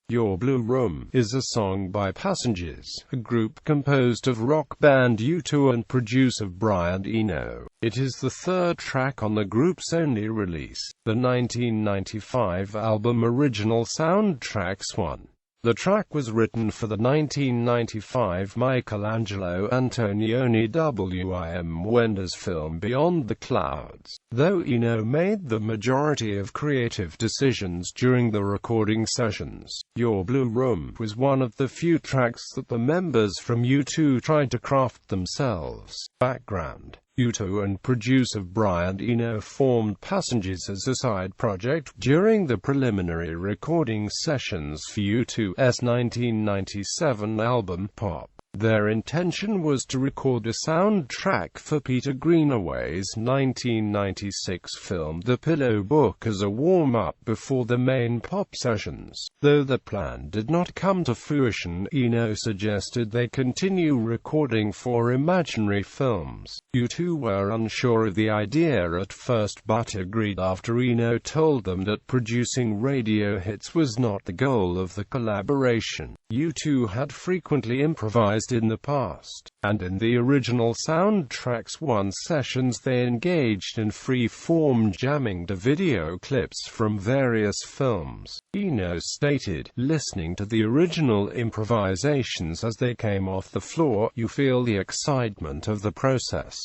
Your Blue Room is a song by Passengers, a group composed of rock band U2 and producer Brian Eno. It is the third track on the group's only release, the 1995 album Original Soundtracks 1. The track was written for the 1995 Michelangelo Antonioni Wim Wenders film Beyond the Clouds.Though Eno made the majority of creative decisions during the recording sessions. Your Blue Room was one of the few tracks that the members from U2 tried to craft themselves. Background: U2 and producer Brian Eno formed Passengers as a side project during the preliminary recording sessions for U2's 1997 album Pop. Their intention was to record a soundtrack for Peter Greenaway's 1996 film The Pillow Book as a warm-up before the main Pop sessions. Though the plan did not come to fruition, Eno suggested they continue recording for imaginary films. U2 were unsure of the idea at first but agreed after Eno told them that producing radio hits was not the goal of the collaboration. U2 had frequently improvised in the past, and in the original Soundtracks 1 sessions they engaged in free-form jamming to video clips from various films. Eno stated, "Listening to the original improvisations as they came off the floor, you feel the excitement of the process.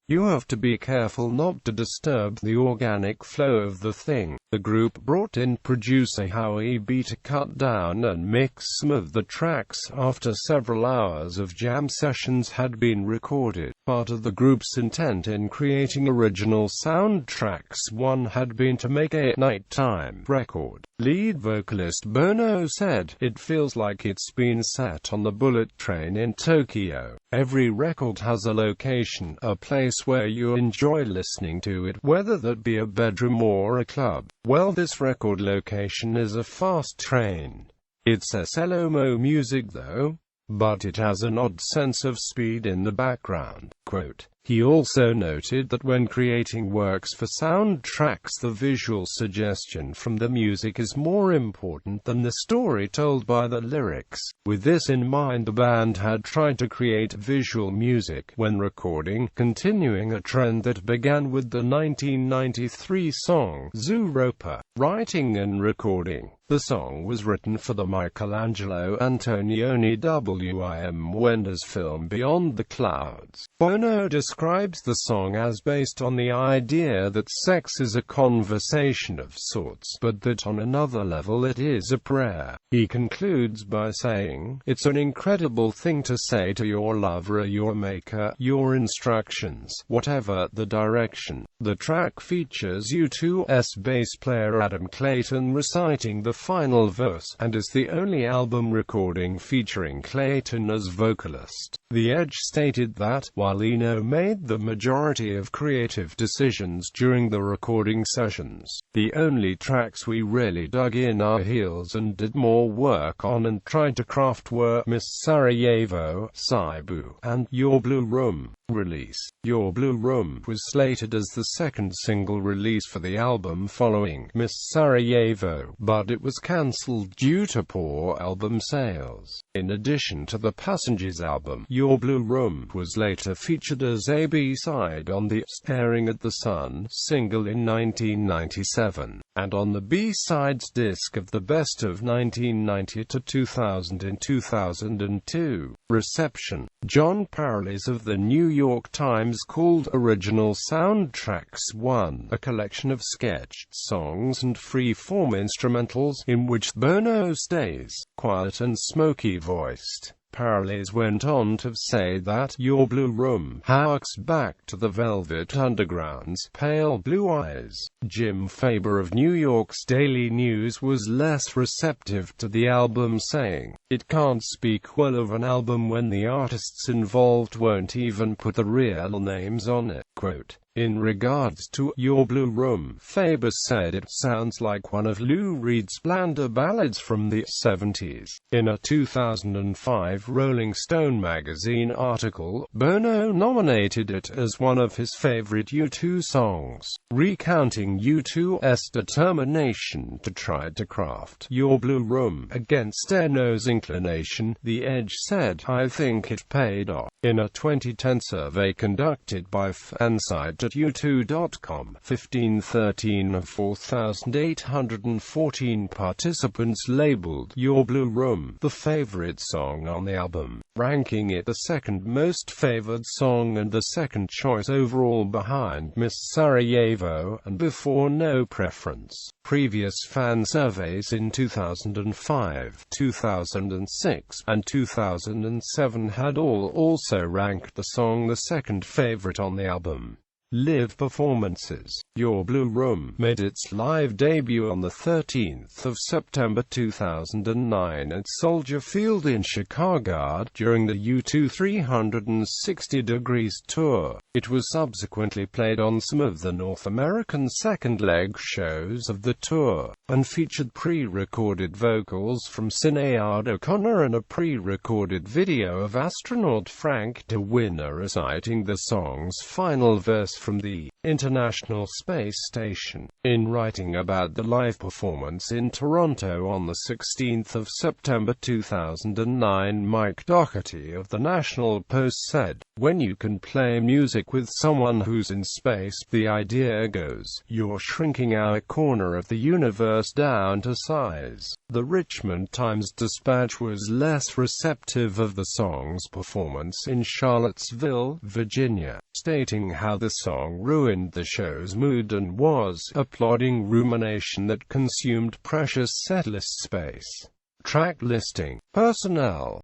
You have to be careful not to disturb the organic flow of the thing." The group brought in producer Howie B to cut down and mix some of the tracks after several hours of jam sessions had been recorded. Part of the group's intent in creating Original Soundtracks 1 had been to make a nighttime record. Lead vocalist Bono said, "It feels like it's been set on the bullet train in Tokyo. Every record has a location, a place where you enjoy listening to it, whether that be a bedroom or a club. Well, this record location is a fast train. It's slow-mo music though, but it has an odd sense of speed in the background." Quote. He also noted that when creating works for soundtracks, the visual suggestion from the music is more important than the story told by the lyrics. With this in mind, the band had tried to create visual music when recording, continuing a trend that began with the 1993 song Zooropa. Writing and recording. The song was written for the Michelangelo Antonioni Wim Wenders film Beyond the Clouds. Bono describes the song as based on the idea that sex is a conversation of sorts, but that on another level it is a prayer. He concludes by saying, "It's an incredible thing to say to your lover or your maker, your instructions, whatever the direction." The track features U2's bass player Adam Clayton reciting the final verse, and is the only album recording featuring Clayton as vocalist. The Edge stated that, while Eno made the majority of creative decisions during the recording sessions, the only tracks we really dug in our heels and did more work on and tried to craft were Miss Sarajevo, Saibu, and Your Blue Room. Release. Your Blue Room was slated as the second single release for the album following Miss Sarajevo, but it was cancelled due to poor album sales. In addition to the Passengers album, Your Blue Room was later featured as a B-side on the Staring at the Sun single in 1997, and on the B-sides disc of the Best of 1990 to 2000 in 2002. Reception. John Parles of the New York Times called Original Soundtracks 1 a collection of sketched songs and free-form instrumentals, in which Bono stays quiet and smoky-voiced. Parles went on to say that Your Blue Room harks back to the Velvet Underground's Pale Blue Eyes. Jim Faber of New York's Daily News was less receptive to the album, saying, It can't speak well of an album when the artists involved won't even put the real names on it. Quote, in regards to Your Blue Room, Faber said it sounds like one of Lou Reed's blander ballads from the 70s. In a 2005 Rolling Stone magazine article, Bono nominated it as one of his favorite U2 songs, recounting U2's determination to try to craft Your Blue Room against Eno's inclination. The Edge said, I think it paid off. In a 2010 survey conducted by fansite at U2.com, 1513 of 4,814 participants labeled Your Blue Room the favorite song on the album, ranking it the second most favored song and the second choice overall behind Miss Sarajevo and Before No Preference. Previous fan surveys in 2005, 2006, and 2007 had also ranked the song the second favorite on the album. Live performances. Your Blue Room made its live debut on the 13th of September 2009 at Soldier Field in Chicago during the U2 360 Degrees tour. It was subsequently played on some of the North American second leg shows of the tour, and featured pre-recorded vocals from Sinead O'Connor and a pre-recorded video of astronaut Frank DeWinner reciting the song's final verse from the International Space Station. In writing about the live performance in Toronto on the 16th of September 2009, Mike Doherty of the National Post said, when you can play music with someone who's in space, the idea goes, you're shrinking our corner of the universe down to size. The Richmond Times-Dispatch was less receptive of the song's performance in Charlottesville, Virginia, stating how the song ruined the show's mood and was applauding rumination that consumed precious setlist space. Track listing. Personnel.